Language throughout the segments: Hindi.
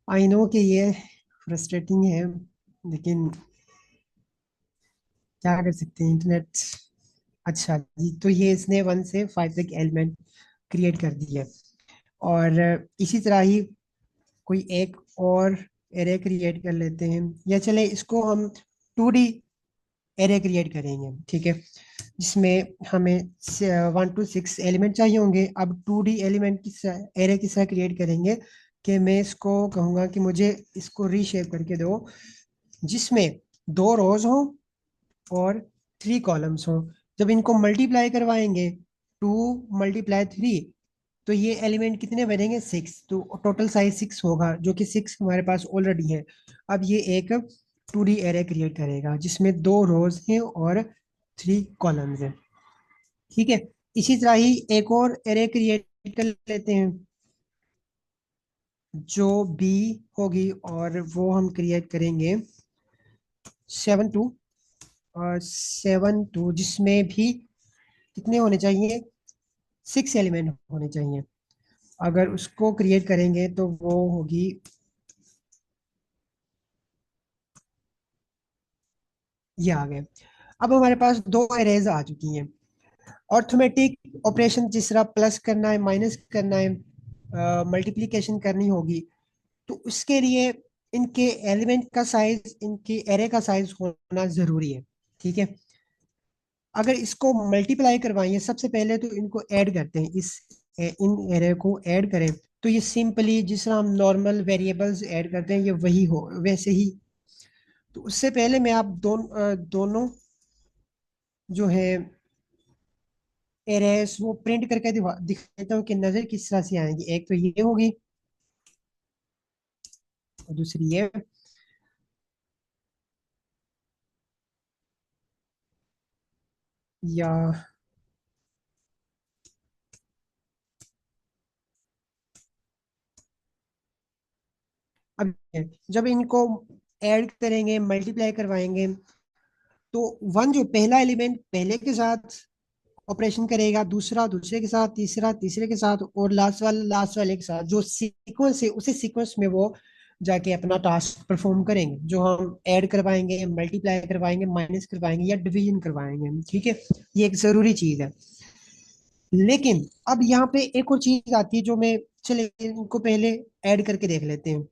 आई नो कि ये फ्रस्ट्रेटिंग है, लेकिन क्या कर सकते हैं। इंटरनेट। अच्छा जी, तो ये इसने 1 से 5 तक एलिमेंट क्रिएट कर दिया। और इसी तरह ही कोई एक और एरे क्रिएट कर लेते हैं, या चले इसको हम 2D एरे क्रिएट करेंगे, ठीक है। जिसमें हमें 1 to 6 एलिमेंट चाहिए होंगे। अब 2D एलिमेंट किस एरे किस तरह क्रिएट करेंगे कि मैं इसको कहूँगा कि मुझे इसको रीशेप करके दो, जिसमें 2 रोज हो और 3 कॉलम्स हो। जब इनको मल्टीप्लाई करवाएंगे, 2 × 3, तो ये एलिमेंट कितने बनेंगे? 6। तो टोटल साइज 6 होगा, जो कि 6 हमारे पास ऑलरेडी है। अब ये एक 2D एरे क्रिएट करेगा जिसमें 2 रोज हैं और 3 कॉलम्स हैं, ठीक है। इसी तरह ही एक और एरे क्रिएट कर लेते हैं जो बी होगी, और वो हम क्रिएट करेंगे 7 2, और 7 2 जिसमें भी कितने होने चाहिए? 6 एलिमेंट होने चाहिए। अगर उसको क्रिएट करेंगे तो वो होगी, ये आ गए। अब हमारे पास 2 एरेज आ चुकी हैं। अर्थमेटिक ऑपरेशन जिस तरह प्लस करना है, माइनस करना है, मल्टीप्लिकेशन करनी होगी, तो उसके लिए इनके एलिमेंट का साइज, इनके एरे का साइज होना जरूरी है, ठीक है। अगर इसको मल्टीप्लाई करवाइए, सबसे पहले तो इनको ऐड करते हैं, इन एरे को ऐड करें, तो ये सिंपली जिस तरह हम नॉर्मल वेरिएबल्स ऐड करते हैं, ये वही हो वैसे ही। तो उससे पहले मैं आप दोनों जो है एरेस वो प्रिंट करके दिखाता हूँ कि नजर किस तरह से आएंगी। एक तो ये होगी और दूसरी ये। या अब जब इनको ऐड करेंगे, मल्टीप्लाई करवाएंगे, तो वन जो पहला एलिमेंट पहले के साथ ऑपरेशन करेगा, दूसरा दूसरे के साथ, तीसरा तीसरे के साथ, और लास्ट वाला लास्ट वाले के साथ। जो सीक्वेंस है उसी सीक्वेंस में वो जाके अपना टास्क परफॉर्म करेंगे, जो हम ऐड करवाएंगे, मल्टीप्लाई करवाएंगे, माइनस करवाएंगे या डिवीजन करवाएंगे, ठीक है। ये एक जरूरी चीज है। लेकिन अब यहाँ पे एक और चीज आती है जो मैं, चले इनको पहले ऐड करके देख लेते हैं।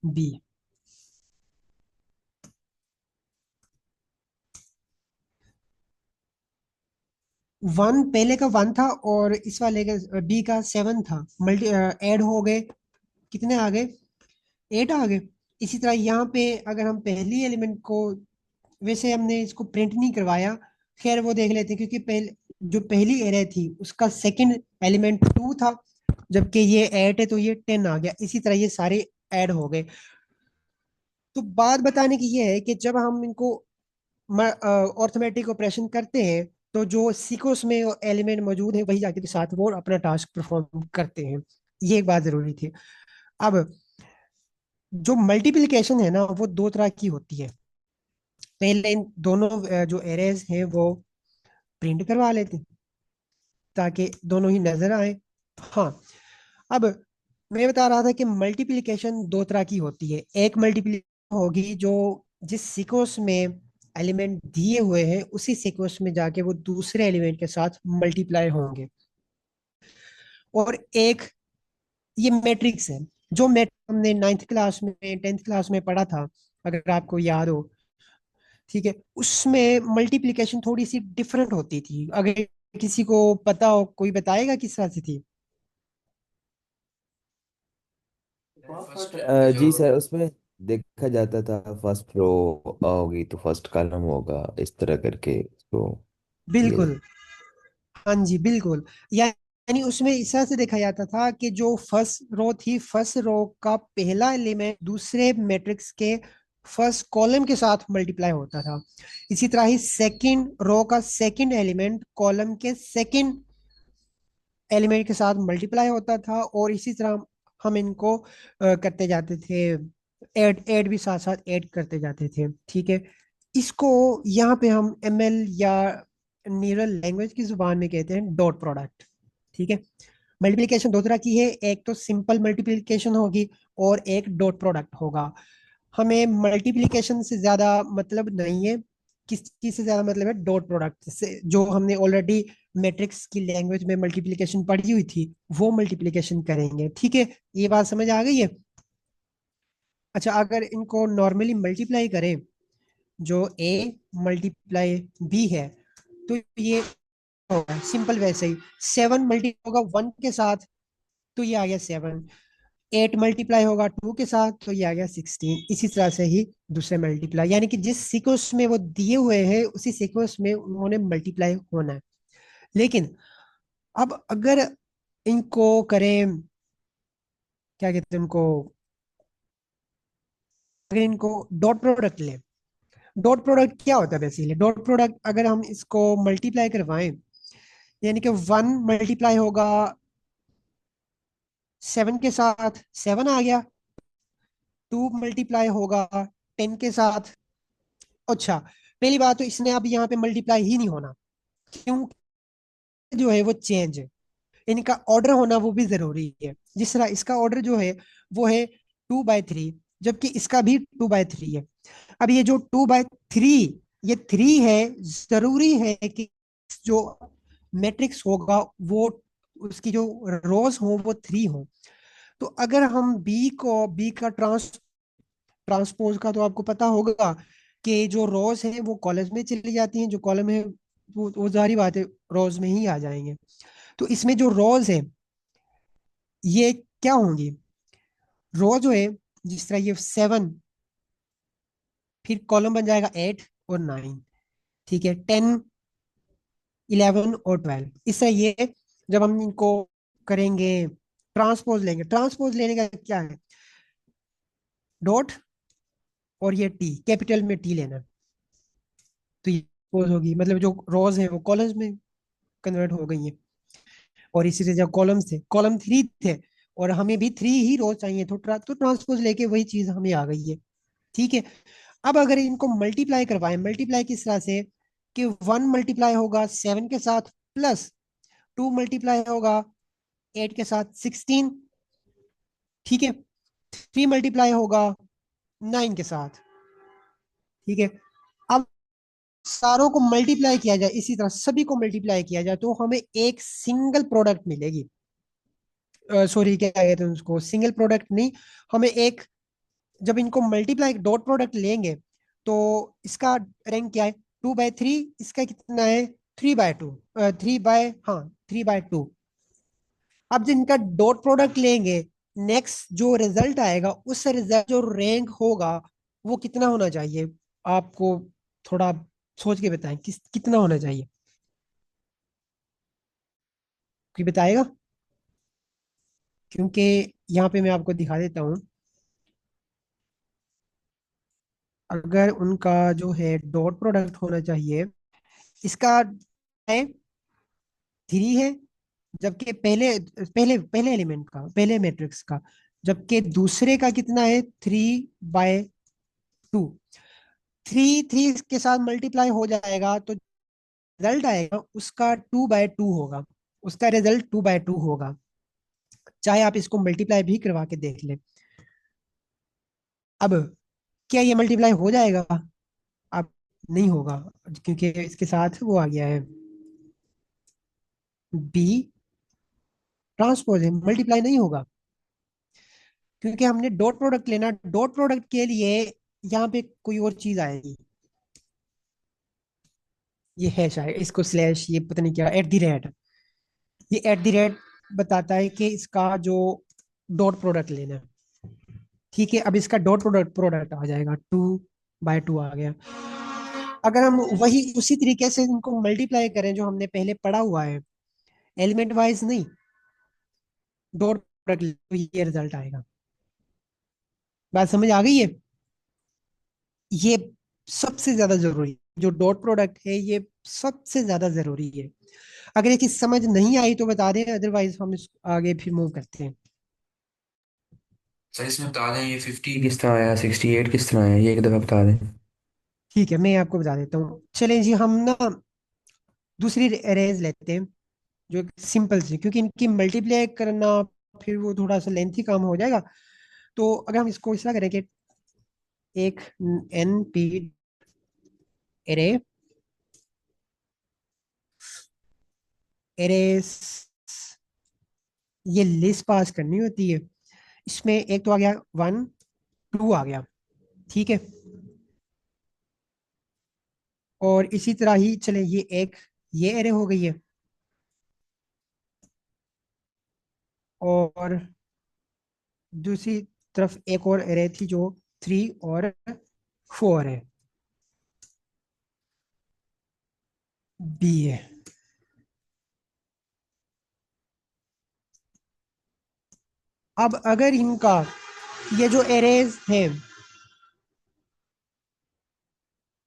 बी 1, पहले का 1 था और इस वाले का बी का 7 था, मल्टी ऐड हो गए, कितने आ गए? 8 आ गए। इसी तरह यहाँ पे अगर हम पहली एलिमेंट को, वैसे हमने इसको प्रिंट नहीं करवाया, खैर वो देख लेते हैं, क्योंकि पहले जो पहली एरे थी उसका सेकंड एलिमेंट 2 था, जबकि ये 8 है तो ये 10 आ गया। इसी तरह ये सारे ऐड हो गए। तो बात बताने की ये है कि जब हम इनको अर्थमेटिक ऑपरेशन करते हैं, तो जो सीक्वेंस में एलिमेंट मौजूद है वही जाके साथ वो अपना टास्क परफॉर्म करते हैं। ये एक बात जरूरी थी। अब जो मल्टीप्लिकेशन है ना, वो 2 तरह की होती है। पहले इन दोनों जो एरेज हैं वो प्रिंट करवा लेते हैं ताकि दोनों ही नजर आए। हाँ। अब मैं बता रहा था कि मल्टीप्लिकेशन 2 तरह की होती है। एक मल्टीप्लिकेशन होगी जो जिस सीक्वेंस में एलिमेंट दिए हुए हैं उसी सीक्वेंस में जाके वो दूसरे एलिमेंट के साथ मल्टीप्लाई होंगे। और एक ये मैट्रिक्स है, जो मैट्रिक्स हमने 9th क्लास में 10th क्लास में पढ़ा था, अगर आपको याद हो, ठीक है। उसमें मल्टीप्लिकेशन थोड़ी सी डिफरेंट होती थी। अगर किसी को पता हो, कोई बताएगा किस तरह से थी? जी सर, उसमें देखा जाता था फर्स्ट रो होगी तो फर्स्ट कॉलम होगा, इस तरह करके उसको किया बिल्कुल। हाँ जी, बिल्कुल। यानी उसमें इस तरह से देखा जाता था कि जो फर्स्ट रो थी, फर्स्ट रो का पहला एलिमेंट दूसरे मैट्रिक्स के फर्स्ट कॉलम के साथ मल्टीप्लाई होता था। इसी तरह ही सेकंड रो का सेकंड एलिमेंट कॉलम के सेकंड एलिमेंट के साथ मल्टीप्लाई होता था। और इसी तरह हम इनको करते जाते थे, ऐड ऐड भी साथ साथ ऐड करते जाते थे, ठीक है। इसको यहाँ पे हम एमएल या न्यूरल लैंग्वेज की जुबान में कहते हैं डॉट प्रोडक्ट, ठीक है। मल्टीप्लिकेशन दो तरह की है, एक तो सिंपल मल्टीप्लिकेशन होगी और एक डॉट प्रोडक्ट होगा। हमें मल्टीप्लिकेशन से ज्यादा मतलब नहीं है, किस चीज से ज्यादा मतलब है, डॉट प्रोडक्ट से, जो हमने ऑलरेडी मैट्रिक्स की लैंग्वेज में मल्टीप्लिकेशन पढ़ी हुई थी, वो मल्टीप्लिकेशन करेंगे। ठीक है, ये बात समझ आ गई है। अच्छा, अगर इनको नॉर्मली मल्टीप्लाई करें, जो ए मल्टीप्लाई बी है, तो ये होगा सिंपल वैसे ही। 7 मल्टीप्लाई होगा 1 के साथ, तो ये आ गया 7। 8 मल्टीप्लाई होगा 2 के साथ, तो ये आ गया 16। इसी तरह से ही दूसरे मल्टीप्लाई, यानी कि जिस सीक्वेंस में वो दिए हुए हैं उसी सीक्वेंस में उन्होंने मल्टीप्लाई होना है। लेकिन अब अगर इनको करें, क्या कहते हैं इनको, अगर इनको डॉट प्रोडक्ट लें, डॉट प्रोडक्ट क्या होता है बेसिकली? डॉट प्रोडक्ट अगर हम इसको मल्टीप्लाई करवाएं, यानी कि 1 मल्टीप्लाई होगा 7 के साथ, 7 आ गया। 2 मल्टीप्लाई होगा 10 के साथ। अच्छा, पहली बात तो इसने अब यहाँ पे मल्टीप्लाई ही नहीं होना, क्यों? जो है वो चेंज है, इनका ऑर्डर होना वो भी जरूरी है। जिस तरह इसका ऑर्डर जो है वो है 2/3, जबकि इसका भी 2/3 है। अब ये जो 2/3, ये 3 है, जरूरी है कि जो मैट्रिक्स होगा वो, उसकी जो रोज हो वो 3 हो। तो अगर हम बी का ट्रांसपोज का, तो आपको पता होगा कि जो रोज है वो कॉलम्स में चली जाती हैं, जो कॉलम है वो जारी बात है रोज में ही आ जाएंगे। तो इसमें जो रोज है ये क्या होंगी? रो जो है, जिस तरह ये 7, फिर कॉलम बन जाएगा 8 और 9, ठीक है, 10, 11 और 12। इस तरह ये, जब हम इनको करेंगे, ट्रांसपोज लेंगे, ट्रांसपोज लेने का क्या है, डॉट और ये टी, कैपिटल में टी लेना, तो ये ट्रांसपोज होगी, मतलब जो रोज है वो कॉलम्स में कन्वर्ट हो गई है। और इसी से जब कॉलम्स थे, कॉलम 3 थे, और हमें भी 3 ही रोज चाहिए, तो ट्रांसपोज लेके वही चीज हमें आ गई है। ठीक है, अब अगर इनको मल्टीप्लाई करवाएं, मल्टीप्लाई किस तरह से, कि 1 मल्टीप्लाई होगा 7 के साथ, प्लस 2 मल्टीप्लाई होगा 8 के साथ, 16। ठीक है, 3 मल्टीप्लाई होगा 9 के साथ। ठीक है, अब सारों को मल्टीप्लाई किया जाए, इसी तरह सभी को मल्टीप्लाई किया जाए, तो हमें एक सिंगल प्रोडक्ट मिलेगी। सॉरी, क्या कहते हैं उसको, सिंगल प्रोडक्ट नहीं, हमें एक, जब इनको मल्टीप्लाई डॉट प्रोडक्ट लेंगे, तो इसका रैंक क्या है? 2/3। इसका कितना है? 3/2। 3 बाय, हाँ, 3/2। अब जब इनका डॉट प्रोडक्ट लेंगे, नेक्स्ट जो रिजल्ट आएगा, उस रिजल्ट जो रैंक होगा वो कितना होना चाहिए? आपको थोड़ा सोच के बताएं, कितना होना चाहिए, कोई बताएगा? क्योंकि यहाँ पे मैं आपको दिखा देता हूँ, अगर उनका जो है डॉट प्रोडक्ट होना चाहिए, इसका है 3 है, जबकि पहले पहले पहले एलिमेंट का, पहले मैट्रिक्स का, जबकि दूसरे का कितना है? 3/2। 3 के साथ मल्टीप्लाई हो जाएगा, तो रिजल्ट आएगा उसका 2/2 होगा, उसका रिजल्ट 2/2 होगा, चाहे आप इसको मल्टीप्लाई भी करवा के देख लें। अब क्या ये मल्टीप्लाई हो जाएगा? अब नहीं होगा, क्योंकि इसके साथ वो आ गया है, बी ट्रांसपोज है, मल्टीप्लाई नहीं होगा, क्योंकि हमने डॉट प्रोडक्ट लेना। डॉट प्रोडक्ट के लिए यहाँ पे कोई और चीज आएगी, ये है शायद, इसको स्लैश, ये पता नहीं क्या, @ ये @ बताता है कि इसका जो डॉट प्रोडक्ट लेना है। ठीक है, अब इसका डॉट प्रोडक्ट प्रोडक्ट आ जाएगा, 2/2 आ गया। अगर हम वही उसी तरीके से इनको मल्टीप्लाई करें जो हमने पहले पढ़ा हुआ है, एलिमेंट वाइज नहीं, डॉट प्रोडक्ट, तो ये रिजल्ट आएगा। बात समझ आ गई है? ये सबसे ज्यादा जरूरी है। जो डॉट प्रोडक्ट है ये सबसे ज्यादा जरूरी है। अगर ये चीज समझ नहीं आई तो बता दें, अदरवाइज हम इस आगे फिर मूव करते हैं। सर इसमें बता दें ये 50 किस तरह आया, 68 किस तरह आया, ये एक दफ़ा बता दें। ठीक है, मैं आपको बता देता हूँ। चलें जी, हम ना दूसरी रेज लेते हैं, जो सिंपल से, क्योंकि इनकी मल्टीप्लाई करना फिर वो थोड़ा सा लेंथी काम हो जाएगा। तो अगर हम इसको इस तरह करें कि एक एन पी एरे, एरे ये लिस्ट पास करनी होती है। इसमें एक तो आ गया 1, 2 आ गया, ठीक है। और इसी तरह ही चले ये एक, ये एरे हो गई है। और दूसरी तरफ एक और एरे थी जो 3 और 4 है, बी है। अब अगर इनका ये जो एरेज हैं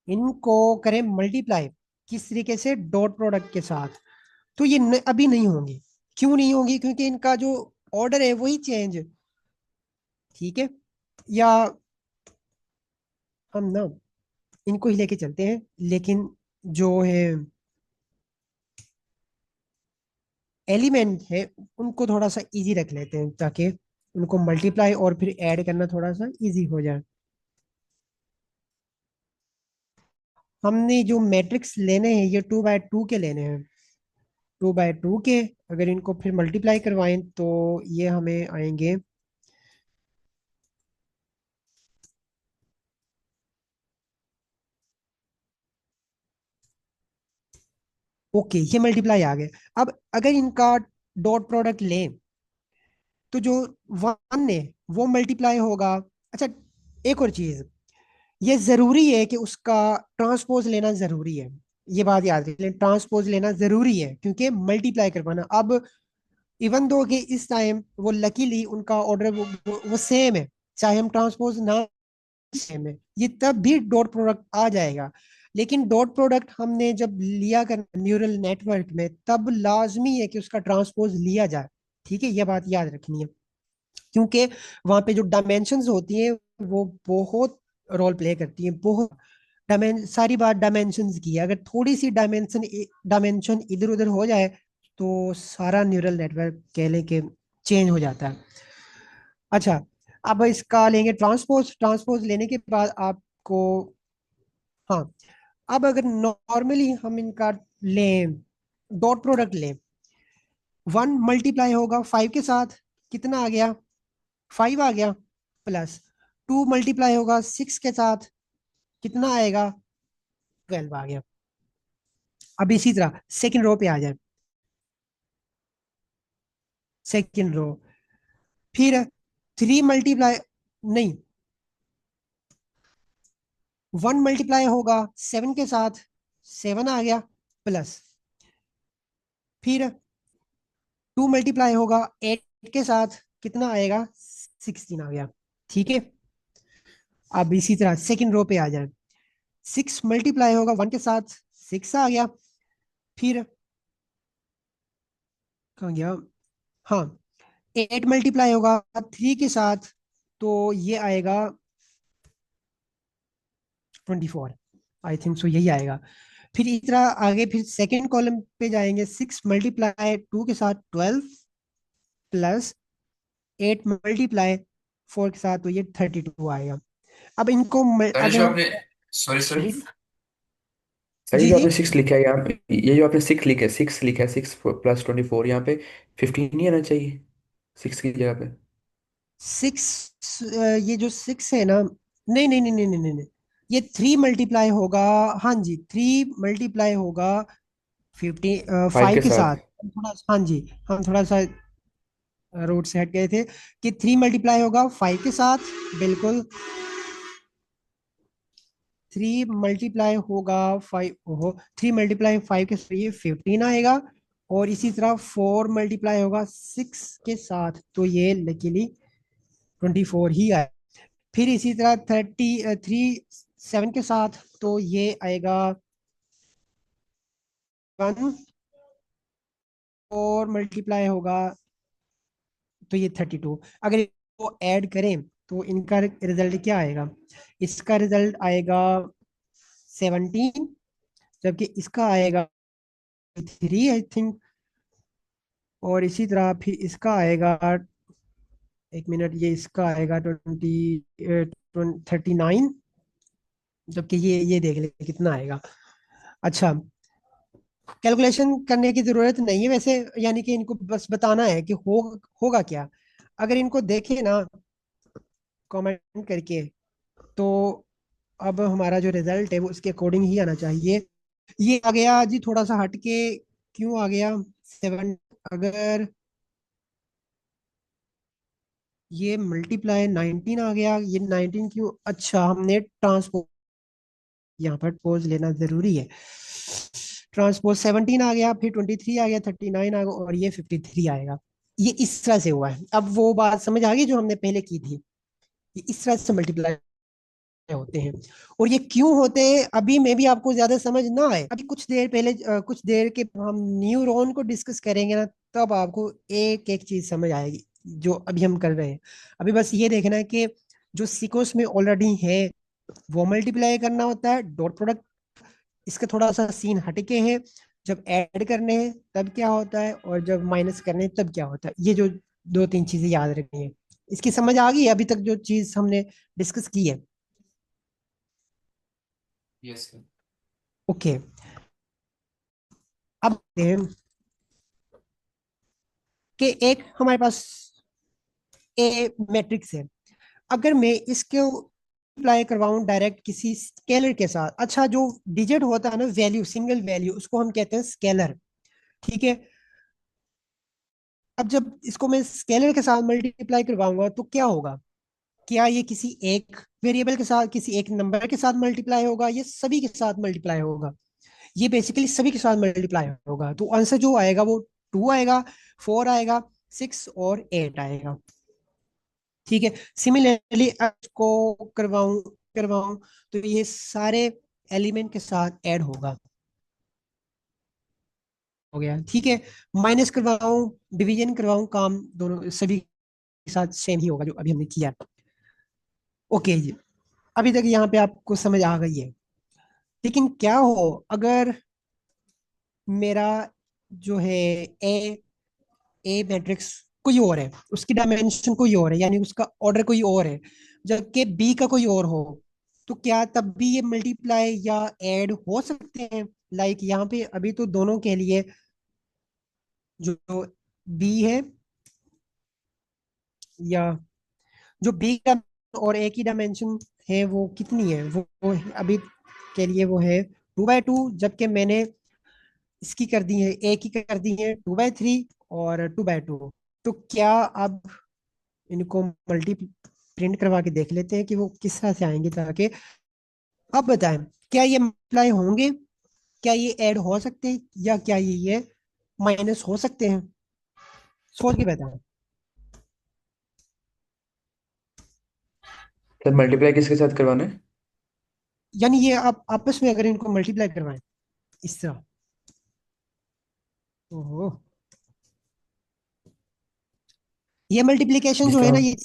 इनको करें मल्टीप्लाई किस तरीके से, डॉट प्रोडक्ट के साथ, तो ये अभी नहीं होंगी। क्यों नहीं होंगी? क्योंकि इनका जो ऑर्डर है वही चेंज, ठीक है। या हम ना इनको ही लेके चलते हैं, लेकिन जो है एलिमेंट है उनको थोड़ा सा इजी रख लेते हैं, ताकि उनको मल्टीप्लाई और फिर ऐड करना थोड़ा सा इजी हो जाए। हमने जो मैट्रिक्स लेने हैं ये 2 बाय 2 के लेने हैं। 2 बाय 2 के अगर इनको फिर मल्टीप्लाई करवाएं तो ये हमें आएंगे, ओके ये मल्टीप्लाई आ गए। अब अगर इनका डॉट प्रोडक्ट लें तो जो 1 है वो मल्टीप्लाई होगा। अच्छा, एक और चीज, ये जरूरी है कि उसका ट्रांसपोज लेना जरूरी है। ये बात याद रखिए, ट्रांसपोज लेना जरूरी है क्योंकि मल्टीप्लाई करवाना। अब इवन दो कि इस टाइम वो लकीली उनका ऑर्डर वो सेम है, चाहे हम ट्रांसपोज ना, सेम है, ये तब भी डॉट प्रोडक्ट आ जाएगा। लेकिन डॉट प्रोडक्ट हमने जब लिया कर न्यूरल नेटवर्क में तब लाजमी है कि उसका ट्रांसपोज लिया जाए, ठीक है। ये बात याद रखनी है, क्योंकि वहां पे जो डायमेंशंस होती हैं वो बहुत रोल प्ले करती हैं, बहुत। सारी बात डायमेंशंस की है। अगर थोड़ी सी डायमेंशन इधर उधर हो जाए तो सारा न्यूरल नेटवर्क कह लें कि चेंज हो जाता है। अच्छा, अब इसका लेंगे ट्रांसपोज। ट्रांसपोज लेने के बाद आपको, हाँ, अब अगर नॉर्मली हम इनका लें, डॉट प्रोडक्ट लें, 1 मल्टीप्लाई होगा 5 के साथ, कितना आ गया? 5 आ गया। प्लस 2 मल्टीप्लाई होगा 6 के साथ, कितना आएगा? 12 आ गया। अब इसी तरह सेकंड रो पे आ जाए, सेकंड रो, फिर 3 मल्टीप्लाई, नहीं, 1 मल्टीप्लाई होगा 7 के साथ, 7 आ गया। प्लस फिर 2 मल्टीप्लाई होगा 8 के साथ, कितना आएगा? 16 आ गया, ठीक है। अब इसी तरह सेकंड रो पे आ जाए, 6 मल्टीप्लाई होगा 1 के साथ, 6 आ गया। फिर कहाँ गया? हाँ, 8 मल्टीप्लाई होगा 3 के साथ, तो ये आएगा 24, आई थिंक सो यही आएगा। फिर इस तरह आगे फिर सेकेंड कॉलम पे जाएंगे, 6 मल्टीप्लाई 2 के साथ 12, प्लस 8 मल्टीप्लाई 4 के साथ, तो ये 32 आएगा। अब इनको सर अगर जो हम, आपने सॉरी सॉरी जी सर ये जी जो जी, आपने 6 लिखा है यहाँ पे, ये जो आपने 6 लिखा है 6 प्लस 24 यहाँ पे 15 नहीं आना चाहिए 6 की जगह पे? 6, ये जो 6 है ना, नहीं नहीं नहीं नहीं नहीं नहीं नहीं, ये 3 मल्टीप्लाई होगा, हाँ जी 3 मल्टीप्लाई होगा 5 5 के के साथ। साथ। थोड़ा, हाँ जी, हम थोड़ा सा रोड से हट गए थे, कि 3 मल्टीप्लाई होगा 5 के साथ, बिल्कुल। 3 मल्टीप्लाई होगा 5, 15 आएगा। और इसी तरह 4 मल्टीप्लाई होगा 6 के साथ, तो ये लकीली 24 ही आए। फिर इसी तरह 3 7 के साथ, तो ये आएगा 1। 4 मल्टीप्लाई होगा तो ये 32। अगर इसको ऐड करें तो इनका रिजल्ट क्या आएगा? इसका रिजल्ट आएगा 17, जबकि इसका आएगा 3 आई थिंक। और इसी तरह फिर इसका आएगा, एक मिनट, ये इसका आएगा 39, जबकि ये देख ले कितना आएगा। अच्छा, कैलकुलेशन करने की जरूरत नहीं है वैसे, यानी कि इनको बस बताना है कि होगा क्या। अगर इनको देखें ना कमेंट करके, तो अब हमारा जो रिजल्ट है वो उसके अकॉर्डिंग ही आना चाहिए। ये आ गया जी थोड़ा सा हट के, क्यों आ गया 7? अगर ये मल्टीप्लाई 19 आ गया, ये 19 क्यों, अच्छा हमने ट्रांसपोज, यहाँ पर पोज लेना जरूरी है। ट्रांसपोज 17 आ गया, फिर 23 आ गया, 39 आ गया, और ये 53 आएगा। ये इस तरह से हुआ है। अब वो बात समझ आ गई जो हमने पहले की थी, ये इस तरह से मल्टीप्लाई होते हैं। और ये क्यों होते हैं अभी में भी आपको ज्यादा समझ ना आए, अभी कुछ देर पहले, कुछ देर के हम न्यूरॉन को डिस्कस करेंगे ना, तब आपको एक एक चीज समझ आएगी जो अभी हम कर रहे हैं। अभी बस ये देखना है कि जो सीक्वेंस में ऑलरेडी है वो मल्टीप्लाई करना होता है, डॉट प्रोडक्ट इसका थोड़ा सा सीन हटके है, जब ऐड करने हैं तब क्या होता है, और जब माइनस करने हैं तब क्या होता है। ये जो दो तीन चीजें याद रखनी है। इसकी समझ आ गई है अभी तक जो चीज हमने डिस्कस की है? Yes sir. ओके। अब देखते हैं कि एक हमारे पास ए मैट्रिक्स है। अगर मैं इसको अप्लाई करवाऊं डायरेक्ट किसी स्केलर के साथ, अच्छा जो डिजिट होता है ना, वैल्यू, सिंगल वैल्यू, उसको हम कहते हैं स्केलर। ठीक है। अब जब इसको मैं स्केलर के साथ मल्टीप्लाई करवाऊंगा तो क्या होगा? क्या ये किसी एक वेरिएबल के साथ, किसी एक नंबर के साथ मल्टीप्लाई होगा, ये सभी के साथ मल्टीप्लाई होगा? ये बेसिकली सभी के साथ मल्टीप्लाई होगा। तो आंसर जो आएगा वो 2 आएगा, 4 आएगा, 6 और 8 आएगा। ठीक है। सिमिलरली इसको करवाऊं करवाऊं तो ये सारे एलिमेंट के साथ ऐड होगा। हो गया, ठीक है। माइनस करवाऊं, डिवीजन करवाऊं, काम दोनों सभी के साथ सेम ही होगा जो अभी हमने किया। ओके जी, अभी तक यहाँ पे आपको समझ आ गई है। लेकिन क्या हो अगर मेरा जो है ए ए मैट्रिक्स कोई और है, उसकी डायमेंशन कोई और है, यानी उसका ऑर्डर कोई और है, जबकि बी का कोई और हो, तो क्या तब भी ये मल्टीप्लाई या ऐड हो सकते हैं? लाइक यहाँ पे अभी तो दोनों के लिए जो बी है, या जो बी का और ए की डायमेंशन है वो कितनी है, वो अभी के लिए वो है 2/2, जबकि मैंने इसकी कर दी है, ए की कर दी है 2/3 और 2/2। तो क्या अब इनको मल्टी प्रिंट करवा के देख लेते हैं कि वो किस तरह से आएंगे, ताकि अब बताएं क्या ये मल्टीप्लाई होंगे, क्या ये ऐड हो सकते हैं, या क्या ये माइनस हो सकते हैं? सोच के बताएं। सर मल्टीप्लाई किसके साथ करवाना है? यानी ये आप आपस में अगर इनको मल्टीप्लाई करवाएं इस तरह, ओहो, ये मल्टीप्लिकेशन जो जिसका है ना, हम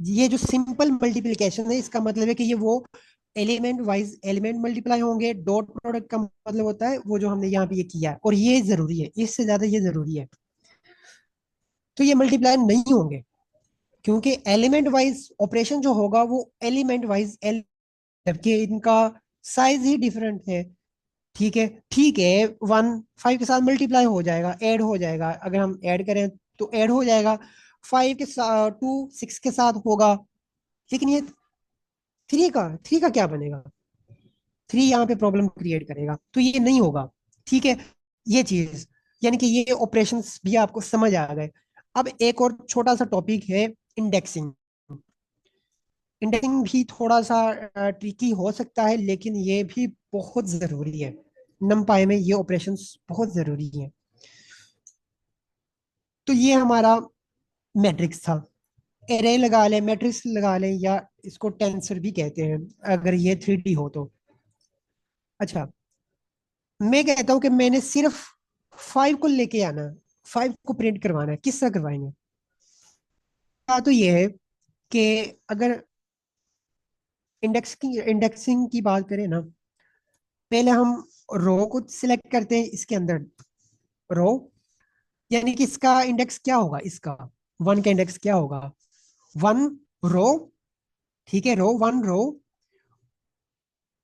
ये जो सिंपल मल्टीप्लिकेशन है, इसका मतलब है कि ये वो एलिमेंट वाइज एलिमेंट मल्टीप्लाई होंगे। डॉट प्रोडक्ट का मतलब होता है वो जो हमने यहाँ पे ये किया है, और ये जरूरी है, इससे ज्यादा ये जरूरी है। तो ये मल्टीप्लाई नहीं होंगे, क्योंकि एलिमेंट वाइज ऑपरेशन जो होगा वो एलिमेंट वाइज जबकि इनका साइज ही डिफरेंट है। ठीक है, ठीक है। 1 5 के साथ मल्टीप्लाई हो जाएगा, ऐड हो जाएगा, अगर हम ऐड करें तो ऐड हो जाएगा। 5 के साथ 2 6 के साथ होगा। लेकिन ये थ्री का क्या बनेगा? थ्री यहाँ पे प्रॉब्लम क्रिएट करेगा, तो ये नहीं होगा। ठीक है, ये चीज, यानी कि ये ऑपरेशंस भी आपको समझ आ गए। अब एक और छोटा सा टॉपिक है, इंडेक्सिंग। इंडेक्सिंग भी थोड़ा सा ट्रिकी हो सकता है, लेकिन ये भी बहुत जरूरी है। नमपाई में ये ऑपरेशंस बहुत जरूरी हैं। तो ये हमारा मैट्रिक्स था। एरे लगा लें, मैट्रिक्स लगा लें, या इसको टेंसर भी कहते हैं अगर ये 3D हो तो। अच्छा, मैं कहता हूँ कि मैंने सिर्फ 5 को लेके आना है, 5 को प्रिंट करवाना है। किस तरह करवाएंगे? बात तो ये है कि अगर इंडेक्सिंग की बात करें ना, पहले हम रो को सिलेक्ट करते हैं इसके अंदर, रो, यानी कि इसका इंडेक्स क्या होगा, इसका वन का इंडेक्स क्या होगा, वन रो, ठीक है, रो, वन रो,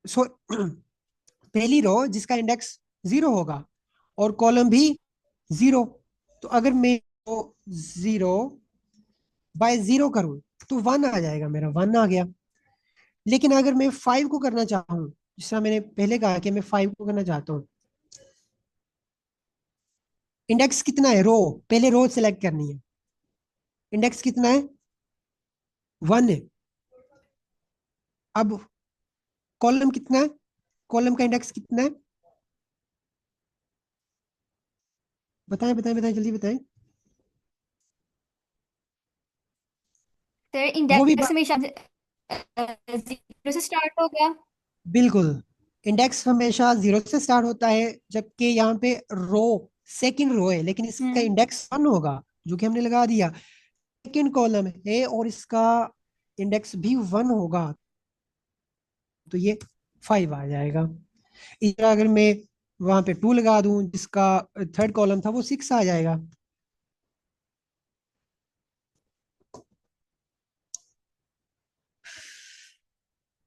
सो पहली रो जिसका इंडेक्स जीरो होगा, और कॉलम भी जीरो। तो अगर मैं जीरो बाय जीरो करूं तो वन आ जाएगा, मेरा वन आ गया। लेकिन अगर मैं फाइव को करना चाहूँ, जिस तरह मैंने पहले कहा कि मैं फाइव को करना चाहता हूँ, इंडेक्स कितना है, रो, पहले रो सेलेक्ट करनी है, इंडेक्स कितना है, वन है। अब कॉलम कितना है, कॉलम का इंडेक्स कितना है, बताएं बताएं बताएं, जल्दी बताएं। सर वो भी इंडेक्स हमेशा जीरो से स्टार्ट होगा। बिल्कुल, इंडेक्स हमेशा जीरो से स्टार्ट होता है, जबकि यहाँ पे रो सेकंड रो है, लेकिन इसका हम्म। इंडेक्स वन होगा, जो कि हमने लगा दिया। सेकंड कॉलम है और इसका इंडेक्स भी वन होगा, तो ये फाइव आ जाएगा। इस तरह अगर मैं वहां पे टू लगा दूं, जिसका थर्ड कॉलम था, वो सिक्स आ जाएगा।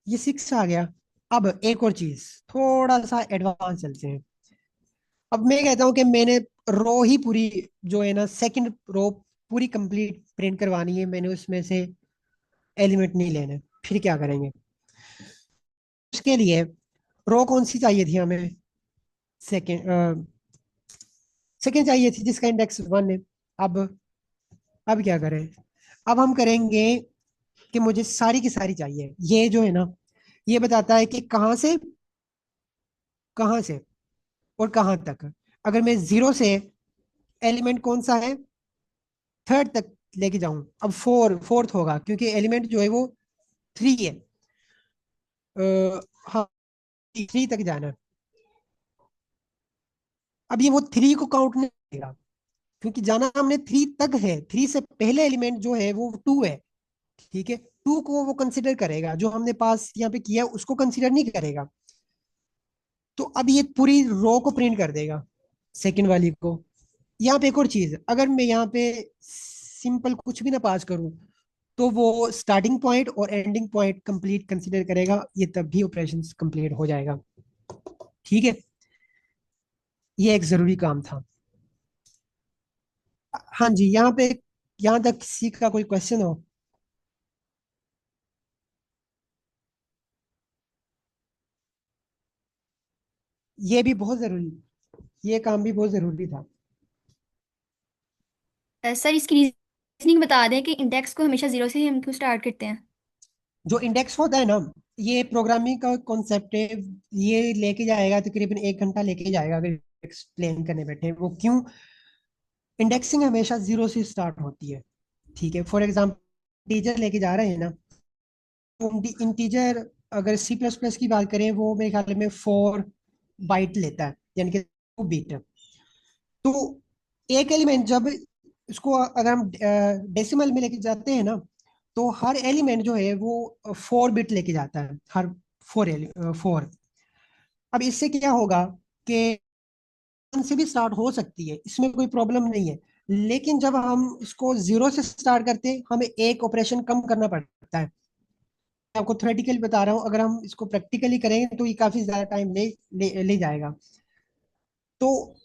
ये सिक्स आ गया। अब एक और चीज, थोड़ा सा एडवांस चलते हैं। अब मैं कहता हूँ कि मैंने रो ही पूरी, जो है ना, सेकंड रो पूरी कंप्लीट प्रिंट करवानी है, मैंने उसमें से एलिमेंट नहीं लेने। फिर क्या करेंगे, उसके लिए रो कौन सी चाहिए थी हमें, सेकंड, सेकंड चाहिए थी जिसका इंडेक्स वन है। अब अब क्या करें, अब हम करेंगे कि मुझे सारी की सारी चाहिए। ये जो है ना, ये बताता है कि कहाँ से और कहाँ तक। अगर मैं जीरो से एलिमेंट कौन सा है, थर्ड तक लेके जाऊं, अब फोर्थ होगा, क्योंकि एलिमेंट जो है वो थ्री है। हाँ, थ्री तक जाना है। अब ये वो थ्री को काउंट नहीं करेगा, क्योंकि जाना हमने थ्री तक है, थ्री से पहले एलिमेंट जो है वो टू है, ठीक है। टू को वो कंसिडर करेगा, जो हमने पास यहाँ पे किया उसको कंसिडर नहीं करेगा। तो अब ये पूरी रो को प्रिंट कर देगा, सेकंड वाली को। यहाँ पे एक और चीज, अगर मैं यहाँ पे सिंपल कुछ भी ना पास करूं, तो वो स्टार्टिंग पॉइंट और एंडिंग पॉइंट कंप्लीट कंसीडर करेगा, ये तब भी ऑपरेशन कंप्लीट हो जाएगा, ठीक है। ये एक जरूरी काम था। हाँ जी, यहाँ पे, यहाँ तक किसी का कोई क्वेश्चन हो। ये भी बहुत जरूरी, ये काम भी बहुत जरूरी था। सर इसकी रीजनिंग बता दें कि इंडेक्स को हमेशा जीरो से ही हम क्यों स्टार्ट करते हैं। जो इंडेक्स होता है ना, ये प्रोग्रामिंग का कॉन्सेप्ट है। ये लेके जाएगा तकरीबन एक घंटा लेके जाएगा, अगर एक्सप्लेन करने बैठे। वो क्यों, इंडेक्सिंग हमेशा जीरो से स्टार्ट होती है, ठीक है। फॉर एग्जाम्पल इंटीजर लेके जा रहे हैं ना, तो इंटीजर अगर सी प्लस प्लस की बात करें, वो मेरे ख्याल में फोर बाइट लेता है, यानी कि टू बीट। तो एक एलिमेंट जब इसको अगर हम डेसिमल में लेके जाते हैं ना, तो हर एलिमेंट जो है वो फोर बिट लेके जाता है, हर फोर। अब इससे क्या होगा कि वन से भी स्टार्ट हो सकती है, इसमें कोई प्रॉब्लम नहीं है। लेकिन जब हम इसको जीरो से स्टार्ट करते हैं, हमें एक ऑपरेशन कम करना पड़ता है। मैं आपको थ्योरेटिकली बता रहा हूँ, अगर हम इसको प्रैक्टिकली करेंगे तो ये काफी ज्यादा टाइम ले जाएगा। तो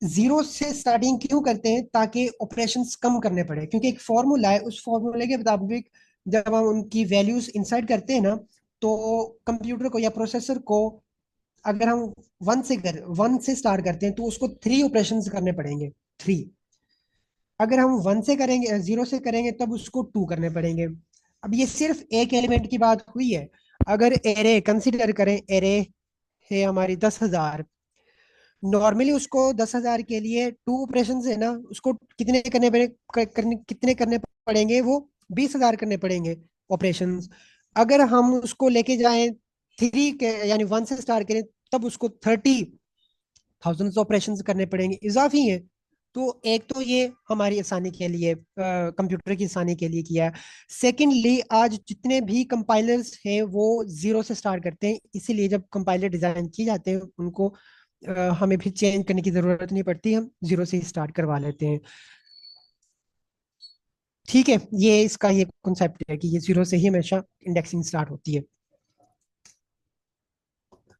जीरो से स्टार्टिंग क्यों करते हैं, ताकि ऑपरेशंस कम करने पड़े, क्योंकि एक फॉर्मूला है, उस फॉर्मूले के मुताबिक जब हम उनकी वैल्यूज इंसर्ट करते हैं ना, तो कंप्यूटर को या प्रोसेसर को, अगर हम वन से स्टार्ट करते हैं, तो उसको थ्री ऑपरेशंस करने पड़ेंगे, थ्री। अगर हम वन से करेंगे, जीरो से करेंगे, तब उसको टू करने पड़ेंगे। अब ये सिर्फ एक एलिमेंट की बात हुई है। अगर एरे कंसिडर करें, एरे है हमारी 10,000, नॉर्मली उसको 10,000 के लिए टू ऑपरेशन है ना, उसको कितने करने पड़ेंगे, वो 20,000 करने पड़ेंगे ऑपरेशंस। अगर हम उसको लेके जाएं थ्री के, यानी वन से स्टार्ट करें, तब उसको 30,000 ऑपरेशंस करने पड़ेंगे, इजाफी है। तो एक तो ये हमारी आसानी के लिए, कंप्यूटर की आसानी के लिए किया है। सेकेंडली, आज जितने भी कंपाइलर्स हैं वो जीरो से स्टार्ट करते हैं, इसीलिए जब कंपाइलर डिजाइन किए जाते हैं, उनको हमें फिर चेंज करने की जरूरत नहीं पड़ती, हम जीरो से ही स्टार्ट करवा लेते हैं। ठीक है, ये इसका ये कॉन्सेप्ट है कि ये जीरो से ही हमेशा इंडेक्सिंग स्टार्ट होती है।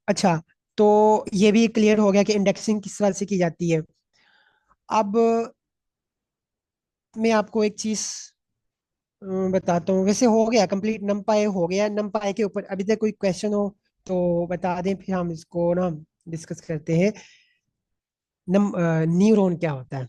अच्छा, तो ये भी क्लियर हो गया कि इंडेक्सिंग किस तरह से की जाती है। अब मैं आपको एक चीज बताता हूँ। वैसे हो गया कंप्लीट, नमपाई हो गया। नमपाई के ऊपर अभी तक कोई क्वेश्चन हो तो बता दें, फिर हम इसको ना डिस्कस करते हैं। न्यूरॉन क्या होता है?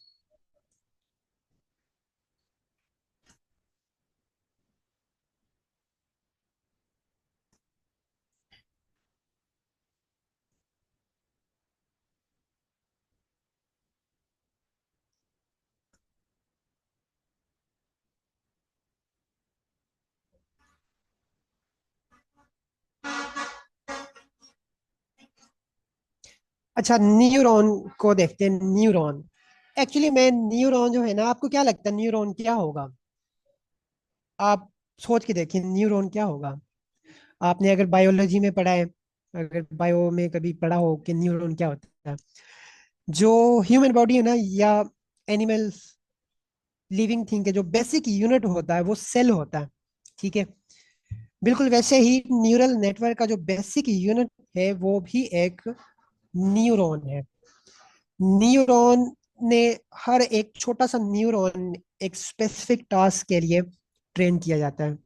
अच्छा, न्यूरॉन को देखते हैं। न्यूरॉन एक्चुअली में, न्यूरॉन जो है ना, आपको क्या लगता है न्यूरॉन क्या होगा? आप सोच के देखिए न्यूरॉन क्या होगा। आपने अगर बायोलॉजी में पढ़ा है, अगर बायो में कभी पढ़ा हो कि न्यूरॉन क्या होता है, जो ह्यूमन बॉडी है ना, या एनिमल लिविंग थिंग के जो बेसिक यूनिट होता है वो सेल होता है। ठीक है, बिल्कुल वैसे ही न्यूरल नेटवर्क का जो बेसिक यूनिट है वो भी एक न्यूरॉन है। न्यूरॉन ने, हर एक छोटा सा न्यूरॉन एक स्पेसिफिक टास्क के लिए ट्रेन किया जाता है।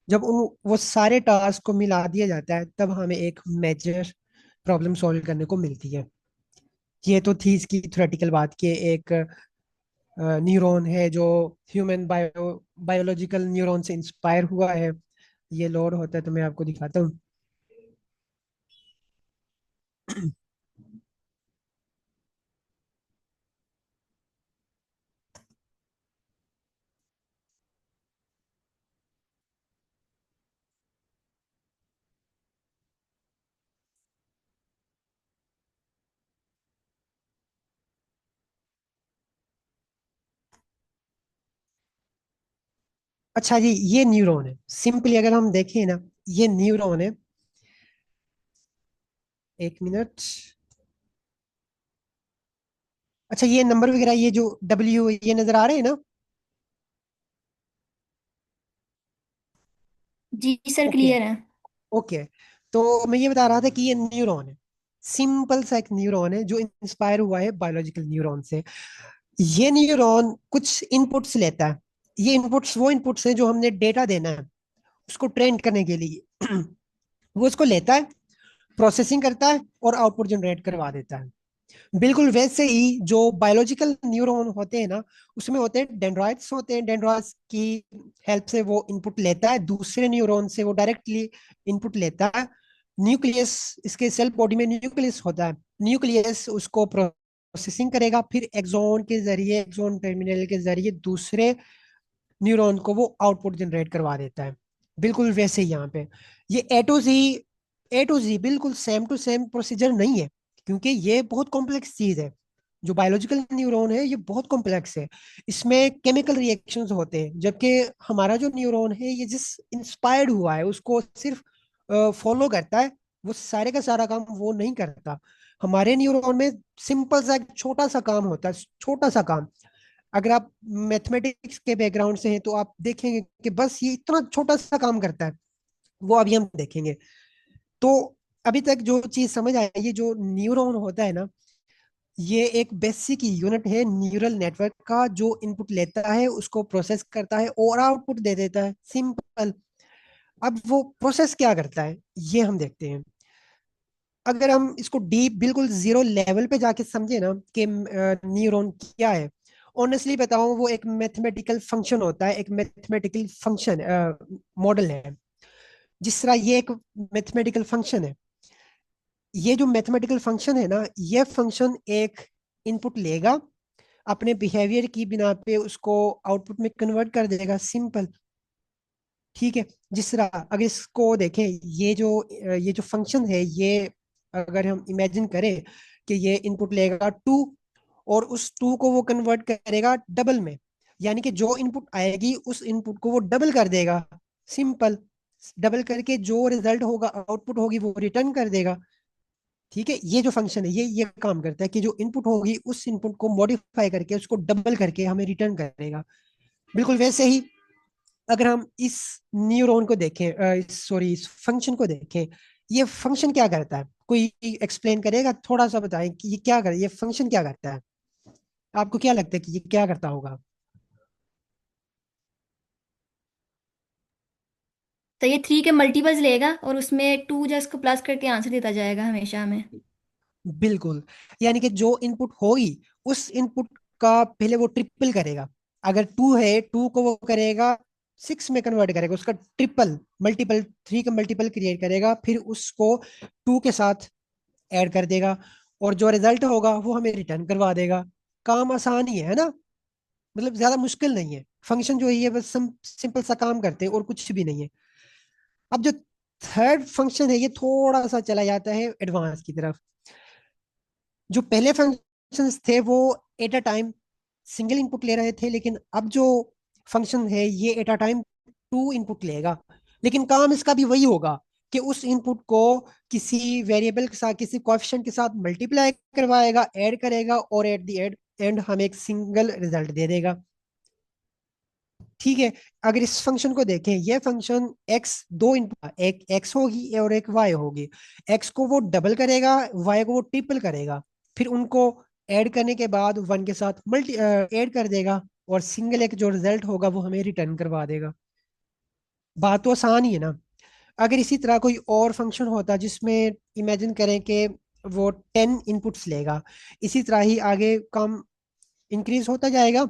जब उन वो सारे टास्क को मिला दिया जाता है तब हमें एक मेजर प्रॉब्लम सॉल्व करने को मिलती है। ये तो थी इसकी थ्योरेटिकल बात कि एक न्यूरॉन है जो ह्यूमन बायोलॉजिकल न्यूरॉन से इंस्पायर हुआ है। ये लोड होता है तो मैं आपको दिखाता हूँ। अच्छा जी, ये न्यूरॉन है। सिंपली अगर हम देखें ना, ये न्यूरॉन है। एक मिनट। अच्छा, ये नंबर वगैरह, ये जो डब्ल्यू ये नजर आ रहे हैं ना? जी सर, ओके। क्लियर है। ओके, तो मैं ये बता रहा था कि ये न्यूरॉन है। सिंपल सा एक न्यूरॉन है जो इंस्पायर हुआ है बायोलॉजिकल न्यूरॉन से। ये न्यूरॉन कुछ इनपुट्स लेता है। ये इनपुट्स वो इनपुट्स हैं जो हमने डेटा देना है उसको ट्रेन करने के लिए। वो उसको लेता है, प्रोसेसिंग करता है और आउटपुट जनरेट करवा देता है। बिल्कुल वैसे ही जो बायोलॉजिकल न्यूरॉन होते हैं ना, उसमें होते हैं डेंड्राइट्स, होते हैं डेंड्राइट्स की हेल्प से वो इनपुट लेता है दूसरे न्यूरॉन से, वो डायरेक्टली इनपुट लेता है। न्यूक्लियस, इसके सेल बॉडी में न्यूक्लियस होता है। न्यूक्लियस उसको प्रोसेसिंग करेगा, फिर एक्सॉन के जरिए, एक्सॉन टर्मिनल के जरिए दूसरे न्यूरॉन को वो आउटपुट जनरेट करवा देता है। बिल्कुल वैसे ही यहाँ पे ये ए टू जी बिल्कुल सेम टू सेम प्रोसीजर नहीं है, क्योंकि ये बहुत कॉम्प्लेक्स चीज है। जो बायोलॉजिकल न्यूरॉन है ये बहुत कॉम्प्लेक्स है। इसमें केमिकल रिएक्शंस होते हैं, जबकि हमारा जो न्यूरॉन है ये जिस इंस्पायर्ड हुआ है उसको सिर्फ फॉलो करता है। वो सारे का सारा काम वो नहीं करता। हमारे न्यूरॉन में सिंपल सा एक छोटा सा काम होता है, छोटा सा काम। अगर आप मैथमेटिक्स के बैकग्राउंड से हैं तो आप देखेंगे कि बस ये इतना छोटा सा काम करता है। वो अभी हम देखेंगे। तो अभी तक जो चीज समझ आई, ये जो न्यूरॉन होता है ना, ये एक बेसिक यूनिट है न्यूरल नेटवर्क का, जो इनपुट लेता है उसको प्रोसेस करता है और आउटपुट दे देता है। सिंपल। अब वो प्रोसेस क्या करता है ये हम देखते हैं। अगर हम इसको डीप बिल्कुल जीरो लेवल पे जाके समझे ना कि न्यूरॉन क्या है, ऑनेस्टली बताऊं, वो एक मैथमेटिकल फंक्शन होता है, एक मैथमेटिकल फंक्शन मॉडल है। जिस तरह ये एक मैथमेटिकल फंक्शन है, ये जो मैथमेटिकल फंक्शन है ना, ये फंक्शन एक इनपुट लेगा, अपने बिहेवियर की बिना पे उसको आउटपुट में कन्वर्ट कर देगा। सिंपल। ठीक है। जिस तरह अगर इसको देखें, ये जो फंक्शन है, ये अगर हम इमेजिन करें कि ये इनपुट लेगा 2 और उस 2 को वो कन्वर्ट करेगा डबल में, यानी कि जो इनपुट आएगी उस इनपुट को वो डबल कर देगा। सिंपल। डबल करके जो रिजल्ट होगा, आउटपुट होगी, वो रिटर्न कर देगा। ठीक है, ये जो फंक्शन है ये काम करता है कि जो इनपुट होगी उस इनपुट को मॉडिफाई करके उसको डबल करके हमें रिटर्न करेगा। बिल्कुल वैसे ही अगर हम इस न्यूरॉन को देखें, सॉरी इस फंक्शन को देखें, ये फंक्शन क्या करता है? कोई एक्सप्लेन करेगा? थोड़ा सा बताएं कि ये क्या कर, ये फंक्शन क्या करता है? आपको क्या लगता है कि ये क्या करता होगा? तो ये 3 के मल्टीपल्स लेगा और उसमें 2 जो इसको प्लस करके आंसर देता जाएगा हमेशा हमें। बिल्कुल, यानी कि जो इनपुट होगी उस इनपुट का पहले वो ट्रिपल करेगा। अगर 2 है, 2 को वो करेगा 6 में कन्वर्ट करेगा, उसका ट्रिपल मल्टीपल, 3 का मल्टीपल क्रिएट करेगा, फिर उसको 2 के साथ ऐड कर देगा, और जो रिजल्ट होगा वो हमें रिटर्न करवा देगा। काम आसान ही है ना? मतलब ज्यादा मुश्किल नहीं है। फंक्शन जो है ये बस सिंपल सा काम करते हैं और कुछ भी नहीं है। अब जो थर्ड फंक्शन है ये थोड़ा सा चला जाता है एडवांस की तरफ। जो पहले फंक्शंस थे वो at a time single input ले रहे थे, लेकिन अब जो फंक्शन है ये एट अ टाइम 2 इनपुट लेगा। लेकिन काम इसका भी वही होगा कि उस इनपुट को किसी वेरिएबल के साथ, किसी कोएफिशिएंट के साथ मल्टीप्लाई करवाएगा, ऐड करेगा, और एट द एंड हमें एक सिंगल रिजल्ट दे देगा। ठीक है, अगर इस फंक्शन को देखें, ये फंक्शन एक्स, दो इनपुट, एक एक्स होगी और एक वाई होगी। एक्स को वो डबल करेगा, वाई को वो ट्रिपल करेगा, फिर उनको ऐड करने के बाद वन के साथ मल्टी ऐड कर देगा, और सिंगल एक जो रिजल्ट होगा वो हमें रिटर्न करवा देगा। बात तो आसान ही है ना? अगर इसी तरह कोई और फंक्शन होता जिसमें इमेजिन करें कि वो 10 इनपुट्स लेगा, इसी तरह ही आगे काम इंक्रीज होता जाएगा,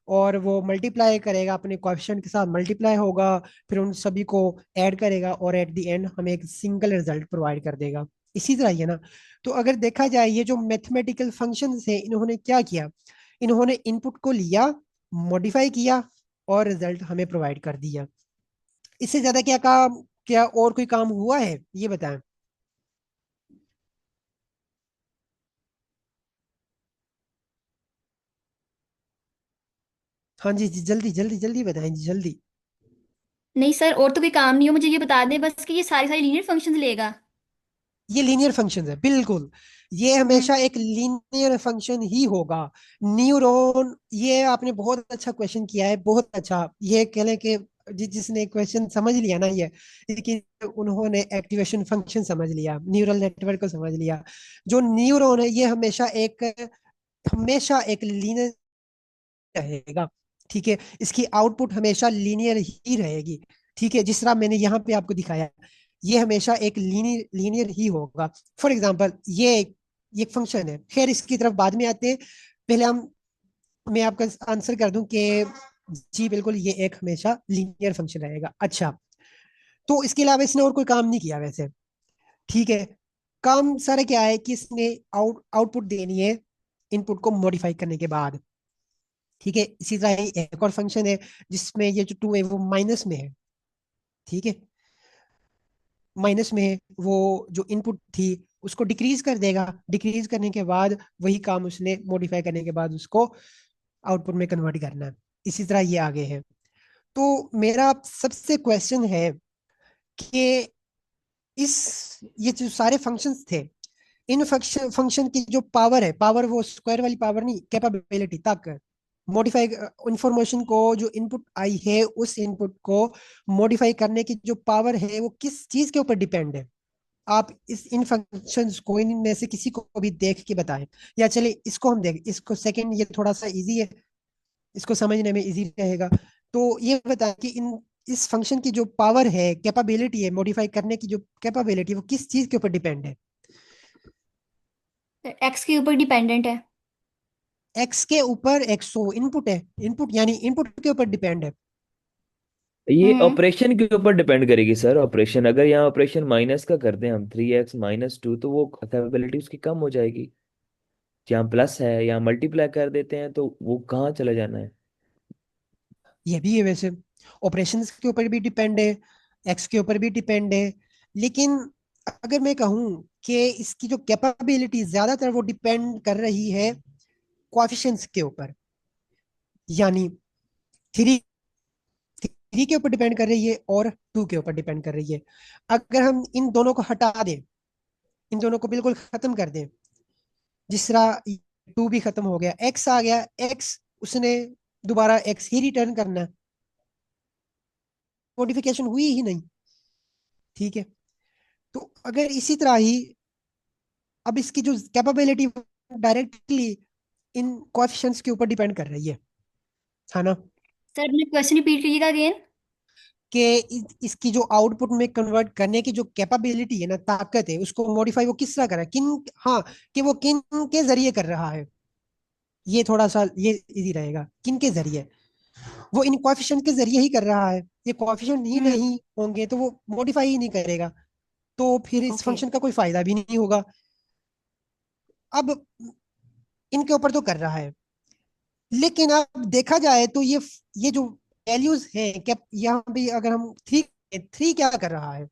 और वो मल्टीप्लाई करेगा, अपने कोएफिशिएंट के साथ मल्टीप्लाई होगा, फिर उन सभी को ऐड करेगा, और एट द एंड हमें एक सिंगल रिजल्ट प्रोवाइड कर देगा। इसी तरह ही है ना? तो अगर देखा जाए ये जो मैथमेटिकल फंक्शंस है इन्होंने क्या किया, इन्होंने इनपुट को लिया, मॉडिफाई किया, और रिजल्ट हमें प्रोवाइड कर दिया। इससे ज्यादा क्या काम, क्या और कोई काम हुआ है ये बताएं। हाँ जी जी, जल्दी जल्दी जल्दी बताएं जी, जल्दी। नहीं सर, और तो कोई काम नहीं हो, मुझे ये बता दें बस कि ये सारी सारी लीनियर फंक्शंस लेगा। ये लीनियर फंक्शन है बिल्कुल। ये हम्म। हमेशा एक लीनियर फंक्शन ही होगा। न्यूरॉन, ये आपने बहुत अच्छा क्वेश्चन किया है, बहुत अच्छा। ये कह लें कि जिसने क्वेश्चन समझ लिया ना ये, लेकिन उन्होंने एक्टिवेशन फंक्शन समझ लिया, न्यूरल नेटवर्क को समझ लिया। जो न्यूरॉन है ये हमेशा एक लीनियर रहेगा। ठीक है, इसकी आउटपुट हमेशा लीनियर ही रहेगी। ठीक है, जिस तरह मैंने यहाँ पे आपको दिखाया, ये हमेशा एक लीनियर लीनियर ही होगा। फॉर एग्जाम्पल ये एक फंक्शन है, खैर इसकी तरफ बाद में आते हैं। पहले मैं आपका आंसर कर दूं कि जी बिल्कुल ये एक हमेशा लीनियर फंक्शन रहेगा। अच्छा, तो इसके अलावा इसने और कोई काम नहीं किया वैसे। ठीक है, काम सारा क्या है कि इसने आउटपुट देनी है इनपुट को मॉडिफाई करने के बाद। ठीक है, इसी तरह ही एक और फंक्शन है जिसमें ये जो 2 है वो माइनस में है। ठीक है, माइनस में है, वो जो इनपुट थी उसको डिक्रीज कर देगा, डिक्रीज करने के बाद वही काम उसने मॉडिफाई करने के बाद उसको आउटपुट में कन्वर्ट करना है। इसी तरह ये आगे है। तो मेरा सबसे क्वेश्चन है कि इस ये जो सारे फंक्शंस थे, इन फंक्शन फंक्शन की जो पावर है, पावर वो स्क्वायर वाली पावर नहीं, कैपेबिलिटी, ताकत, मॉडिफाई इंफॉर्मेशन को जो इनपुट आई है उस इनपुट को मॉडिफाई करने की जो पावर है वो किस चीज के ऊपर डिपेंड है? आप इन फंक्शंस को, इनमें से किसी को भी देख के बताएं। या चले इसको हम देख, इसको सेकंड, ये थोड़ा सा इजी है, इसको समझने में इजी रहेगा। तो ये बताएं कि इन इस फंक्शन की जो पावर है, कैपेबिलिटी है, मॉडिफाई करने की जो कैपेबिलिटी है वो किस चीज के ऊपर डिपेंड है? एक्स के ऊपर डिपेंडेंट है। एक्स के ऊपर, एक्सो इनपुट है, इनपुट यानी इनपुट के ऊपर डिपेंड है। ये हम्म। ऑपरेशन के ऊपर डिपेंड करेगी सर। ऑपरेशन अगर यहाँ ऑपरेशन माइनस का करते हैं हम, 3x-2, तो वो कैपेबिलिटी उसकी कम हो जाएगी। जहाँ प्लस है या मल्टीप्लाई कर देते हैं तो वो कहाँ चला जाना है। ये भी है वैसे, ऑपरेशंस के ऊपर भी डिपेंड है, एक्स के ऊपर भी डिपेंड है। लेकिन अगर मैं कहूँ कि इसकी जो कैपेबिलिटी ज्यादातर वो डिपेंड कर रही है कोएफिशिएंट्स के ऊपर, यानी थ्री, थ्री के ऊपर डिपेंड कर रही है और 2 के ऊपर डिपेंड कर रही है। अगर हम इन दोनों को हटा दें, इन दोनों को बिल्कुल खत्म कर दें। जिस तरह टू भी खत्म हो गया, एक्स आ गया, एक्स उसने दोबारा एक्स ही रिटर्न करना है, मॉडिफिकेशन हुई ही नहीं। ठीक है, तो अगर इसी तरह ही अब इसकी जो कैपेबिलिटी डायरेक्टली इन कोएफिशिएंट्स के ऊपर डिपेंड कर रही है ना। सर अपने क्वेश्चन रिपीट कीजिएगा अगेन। कि इसकी जो आउटपुट में कन्वर्ट करने की जो कैपेबिलिटी है ना, ताकत है, उसको मॉडिफाई वो किस तरह कर रहा है, किन, हाँ, कि वो किन के जरिए कर रहा है। ये थोड़ा सा ये इजी रहेगा, किन के जरिए, वो इन कोएफिशिएंट के जरिए ही कर रहा है। ये कोएफिशिएंट ही हम्म। नहीं होंगे तो वो मॉडिफाई ही नहीं करेगा, तो फिर इस ओके। फंक्शन का कोई फायदा भी नहीं होगा। अब इनके ऊपर तो कर रहा है, लेकिन अब देखा जाए तो ये जो वैल्यूज हैं, क्या यहाँ पे अगर हम थ्री, थ्री क्या कर रहा है,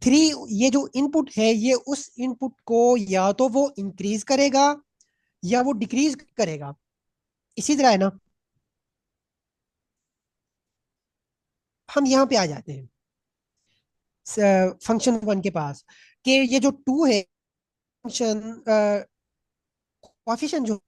थ्री, ये जो इनपुट है ये उस इनपुट को या तो वो इंक्रीज करेगा या वो डिक्रीज करेगा। इसी तरह है ना। हम यहाँ पे आ जाते हैं फंक्शन वन के पास, कि ये जो टू है फंक्शन कोएफिशिएंट जो,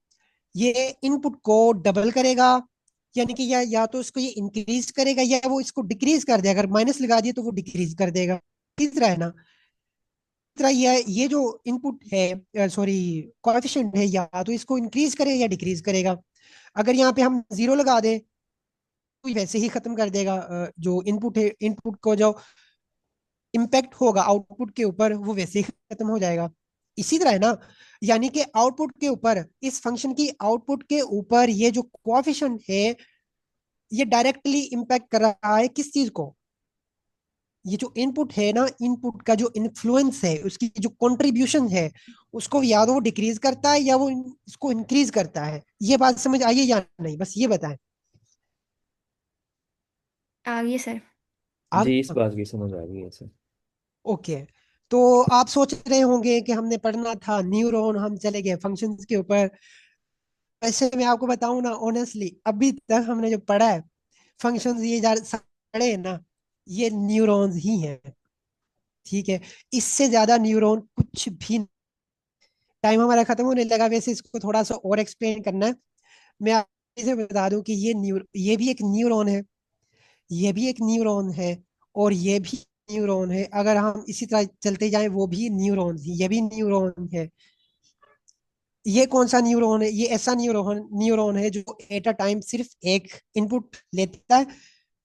ये इनपुट को डबल करेगा, यानी कि या तो इसको ये इंक्रीज करेगा या वो इसको डिक्रीज कर देगा। अगर माइनस लगा दिए तो वो डिक्रीज कर देगा। इस तरह है ना। इस तरह ये जो इनपुट है, सॉरी, कोएफिशिएंट है, या तो इसको इंक्रीज करेगा या डिक्रीज करेगा। अगर यहाँ पे हम जीरो लगा दें तो ये वैसे ही खत्म कर देगा। जो इनपुट है, इनपुट को जो इम्पैक्ट होगा आउटपुट के ऊपर वो वैसे ही खत्म हो जाएगा। इसी तरह है ना, यानी कि आउटपुट के ऊपर, इस फंक्शन की आउटपुट के ऊपर ये जो कोएफिशिएंट है ये डायरेक्टली इम्पैक्ट कर रहा है किस चीज को, ये जो इनपुट है ना, इनपुट का जो इन्फ्लुएंस है, उसकी जो कंट्रीब्यूशन है, उसको या तो वो डिक्रीज करता है या वो इसको इंक्रीज करता है। ये बात समझ आई है या नहीं, बस ये बताएं। आगे सर। आप, जी, इस बात की समझ आ गई है सर। ओके। तो आप सोच रहे होंगे कि हमने पढ़ना था न्यूरॉन, हम चले गए फंक्शंस के ऊपर। वैसे मैं आपको बताऊं ना, ऑनेस्टली अभी तक हमने जो पढ़ा है फंक्शंस, ये पढ़े हैं ना, ये न्यूरॉन्स ही हैं। ठीक है, इससे ज्यादा न्यूरॉन कुछ भी। टाइम हमारा खत्म होने लगा, वैसे इसको थोड़ा सा और एक्सप्लेन करना है। मैं आपको इसे बता दूं कि ये भी एक न्यूरॉन है, ये भी एक न्यूरॉन है, और ये भी न्यूरॉन है। अगर हम इसी तरह चलते जाएं वो भी न्यूरॉन, ये भी न्यूरॉन है। ये कौन सा न्यूरॉन है, ये ऐसा न्यूरॉन न्यूरॉन है जो एट अ टाइम सिर्फ एक इनपुट लेता है।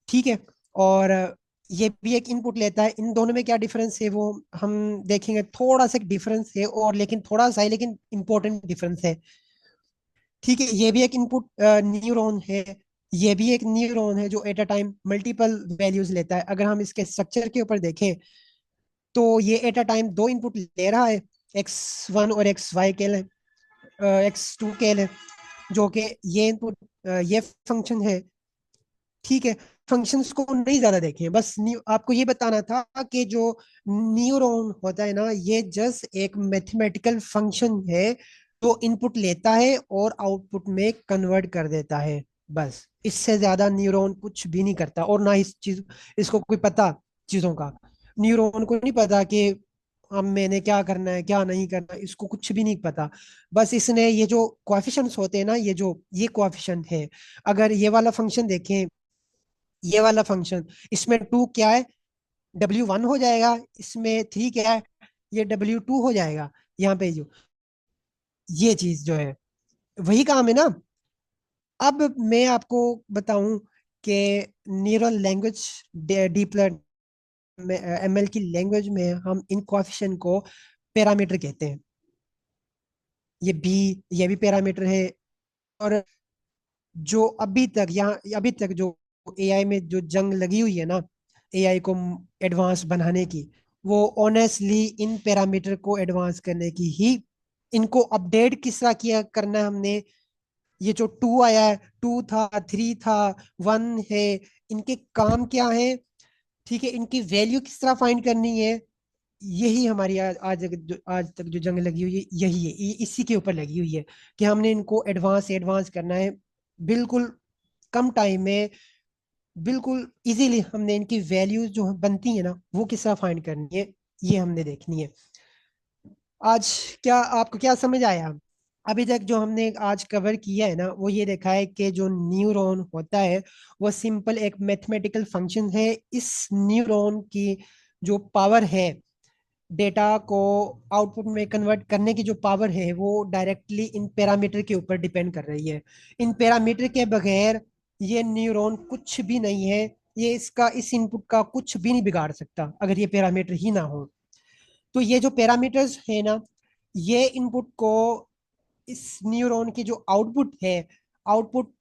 ठीक है, और ये भी एक इनपुट लेता है। इन दोनों में क्या डिफरेंस है वो हम देखेंगे। थोड़ा सा डिफरेंस है, और लेकिन थोड़ा सा है, लेकिन इंपॉर्टेंट डिफरेंस है। ठीक है, ये भी एक इनपुट न्यूरॉन है, ये भी एक न्यूरॉन है जो at a time multiple values लेता है। अगर हम इसके स्ट्रक्चर के ऊपर देखें तो ये एट अ टाइम दो इनपुट ले रहा है, x1 और xy के लिए, x2 के लिए, जो कि ये इनपुट, ये फंक्शन है। ठीक है, फंक्शंस को नहीं ज्यादा देखें, बस आपको ये बताना था कि जो न्यूरॉन होता है ना, ये जस्ट एक मैथमेटिकल फंक्शन है जो इनपुट लेता है और आउटपुट में कन्वर्ट कर देता है। बस इससे ज्यादा न्यूरॉन कुछ भी नहीं करता, और ना इस चीज, इसको कोई पता चीजों का। न्यूरॉन को नहीं पता कि हम मैंने क्या करना है क्या नहीं करना, इसको कुछ भी नहीं पता। बस इसने ये जो कोएफिशिएंट्स होते हैं ना, ये कोएफिशिएंट है। अगर ये वाला फंक्शन देखें, ये वाला फंक्शन, इसमें टू क्या है, W1 हो जाएगा, इसमें थ्री क्या है, ये W2 हो जाएगा। यहाँ पे जो ये चीज जो है वही काम है ना। अब मैं आपको बताऊं कि न्यूरल लैंग्वेज, डीप ML की लैंग्वेज में हम इन कोएफिशिएंट को पैरामीटर कहते हैं। ये बी, ये भी पैरामीटर है। और जो अभी तक जो AI में जो जंग लगी हुई है ना, AI को एडवांस बनाने की, वो ऑनेस्टली इन पैरामीटर को एडवांस करने की ही। इनको अपडेट किस तरह किया करना है हमने, ये जो टू आया है, टू था, थ्री था, वन है, इनके काम क्या है। ठीक है, इनकी वैल्यू किस तरह फाइंड करनी है, यही हमारी आज तक जो जंग लगी हुई है यही है, इसी के ऊपर लगी हुई है, कि हमने इनको एडवांस एडवांस करना है, बिल्कुल कम टाइम में, बिल्कुल इजीली हमने इनकी वैल्यूज जो बनती है ना वो किस तरह फाइंड करनी है, ये हमने देखनी है। आज क्या आपको क्या समझ आया? अभी तक जो हमने आज कवर किया है ना, वो ये देखा है कि जो न्यूरॉन होता है वो सिंपल एक मैथमेटिकल फंक्शन है। इस न्यूरॉन की जो पावर है डेटा को आउटपुट में कन्वर्ट करने की, जो पावर है वो डायरेक्टली इन पैरामीटर के ऊपर डिपेंड कर रही है। इन पैरामीटर के बगैर ये न्यूरॉन कुछ भी नहीं है। ये इसका इस इनपुट का कुछ भी नहीं बिगाड़ सकता अगर ये पैरामीटर ही ना हो। तो ये जो पैरामीटर्स है ना, ये इनपुट को इस न्यूरॉन की जो आउटपुट है, आउटपुट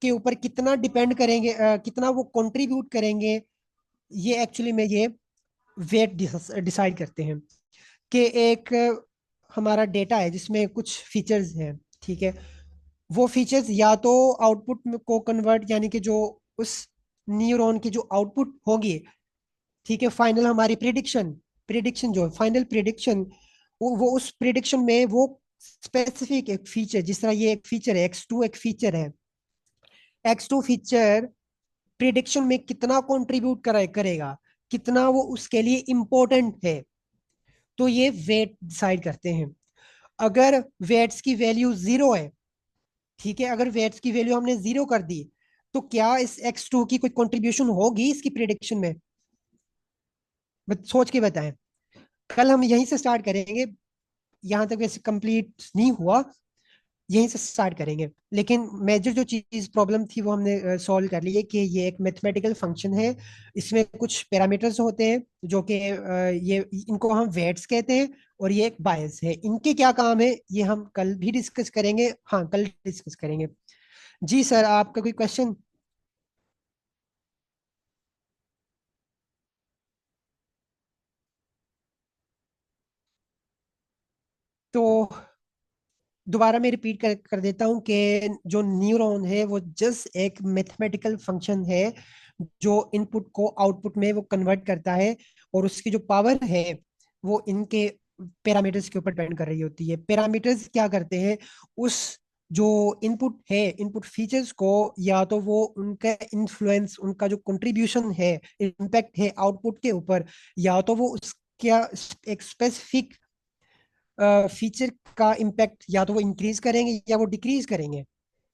के ऊपर कितना डिपेंड करेंगे, कितना वो कंट्रीब्यूट करेंगे, ये एक्चुअली में ये वेट डिसाइड करते हैं। कि एक हमारा डेटा है जिसमें कुछ फीचर्स हैं, ठीक है। वो फीचर्स या तो आउटपुट को कन्वर्ट, यानी कि जो उस न्यूरॉन की जो आउटपुट होगी, ठीक है, फाइनल हमारी प्रिडिक्शन, प्रिडिक्शन जो फाइनल प्रिडिक्शन, वो उस प्रिडिक्शन में वो स्पेसिफिक एक फीचर, जिस तरह ये एक फीचर है X2, एक फीचर है X2 फीचर प्रिडिक्शन में कितना कंट्रीब्यूट करेगा, कितना वो उसके लिए इम्पोर्टेंट है, तो ये वेट डिसाइड करते हैं। अगर वेट्स की वैल्यू जीरो है, ठीक है, अगर वेट्स की वैल्यू हमने जीरो कर दी, तो क्या इस X2 की कोई कंट्रीब्यूशन होगी इसकी प्रिडिक्शन में? सोच के बताएं। कल हम यहीं से स्टार्ट करेंगे, यहाँ तक वैसे कंप्लीट नहीं हुआ, यहीं से स्टार्ट करेंगे। लेकिन मेजर जो चीज प्रॉब्लम थी वो हमने सॉल्व कर ली है कि ये एक मैथमेटिकल फंक्शन है। इसमें कुछ पैरामीटर्स होते हैं जो कि ये इनको हम वेट्स कहते हैं, और ये एक बायस है। इनके क्या काम है ये हम कल भी डिस्कस करेंगे, हाँ कल डिस्कस करेंगे। जी सर, आपका कोई क्वेश्चन? तो दोबारा मैं रिपीट कर देता हूँ कि जो न्यूरॉन है वो जस्ट एक मैथमेटिकल फंक्शन है जो इनपुट को आउटपुट में वो कन्वर्ट करता है। और उसकी जो पावर है वो इनके पैरामीटर्स के ऊपर डिपेंड कर रही होती है। पैरामीटर्स क्या करते हैं, उस जो इनपुट है, इनपुट फीचर्स को, या तो वो उनका इन्फ्लुएंस, उनका जो कंट्रीब्यूशन है, इम्पैक्ट है आउटपुट के ऊपर, या तो वो उसका एक स्पेसिफिक फीचर का इम्पैक्ट या तो वो इंक्रीज करेंगे या वो डिक्रीज करेंगे,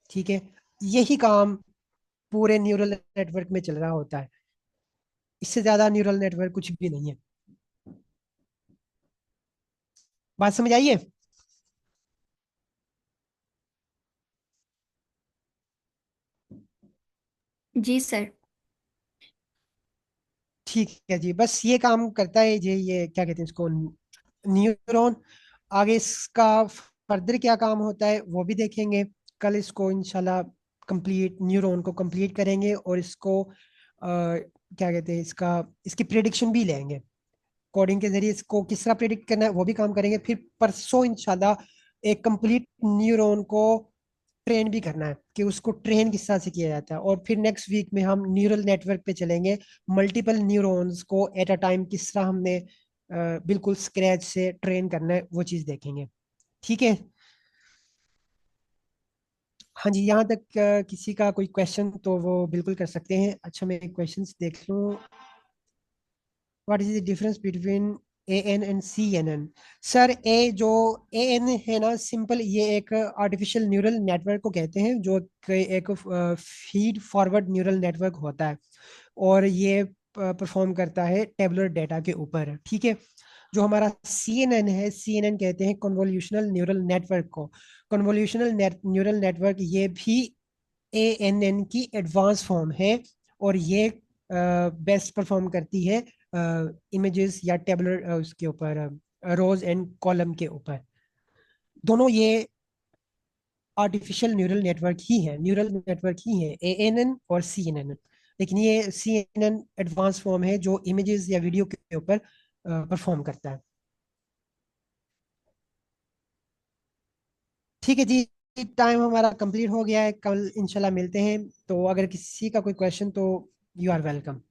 ठीक है। यही काम पूरे न्यूरल नेटवर्क में चल रहा होता है। इससे ज्यादा न्यूरल नेटवर्क कुछ भी नहीं है। बात समझ आई है? जी सर। ठीक है जी, बस ये काम करता है ये क्या कहते हैं इसको, न्यूरॉन। आगे इसका फर्दर क्या काम होता है वो भी देखेंगे कल। इसको इंशाल्लाह कंप्लीट, न्यूरॉन को कंप्लीट करेंगे और इसको क्या कहते हैं, इसका इसकी प्रिडिक्शन भी लेंगे। कोडिंग के जरिए इसको किस तरह प्रिडिक्ट करना है वो भी काम करेंगे। फिर परसों इंशाल्लाह एक कंप्लीट न्यूरॉन को ट्रेन भी करना है कि उसको ट्रेन किस तरह से किया जाता है। और फिर नेक्स्ट वीक में हम न्यूरल नेटवर्क पे चलेंगे। मल्टीपल न्यूरॉन्स को एट अ टाइम किस तरह हमने बिल्कुल स्क्रैच से ट्रेन करना है वो चीज़ देखेंगे। ठीक है। हाँ जी, यहाँ तक किसी का कोई क्वेश्चन तो वो बिल्कुल कर सकते हैं। अच्छा, मैं क्वेश्चंस देख लूँ। What is the difference between A N and C N N? Sir, A जो ए एन है ना, सिंपल ये एक आर्टिफिशियल न्यूरल नेटवर्क को कहते हैं, जो एक फीड फॉरवर्ड न्यूरल नेटवर्क होता है। और ये परफॉर्म करता है टेबुलर डेटा के ऊपर, ठीक है। जो हमारा सी एन एन है, सी एन एन कहते हैं कन्वोल्यूशनल न्यूरल नेटवर्क को। कन्वोल्यूशनल न्यूरल नेटवर्क ये भी ए एन एन की एडवांस फॉर्म है। और ये बेस्ट परफॉर्म करती है इमेजेस या टेबुलर उसके ऊपर, रोज एंड कॉलम के ऊपर। दोनों ये आर्टिफिशियल न्यूरल नेटवर्क ही है, न्यूरल नेटवर्क ही है, ए एन एन और सी एन एन। लेकिन ये C N N advance form है जो इमेजेस या वीडियो के ऊपर परफॉर्म करता है। ठीक है जी, टाइम हमारा कंप्लीट हो गया है। कल इंशाल्लाह मिलते हैं। तो अगर किसी का कोई क्वेश्चन तो यू आर वेलकम।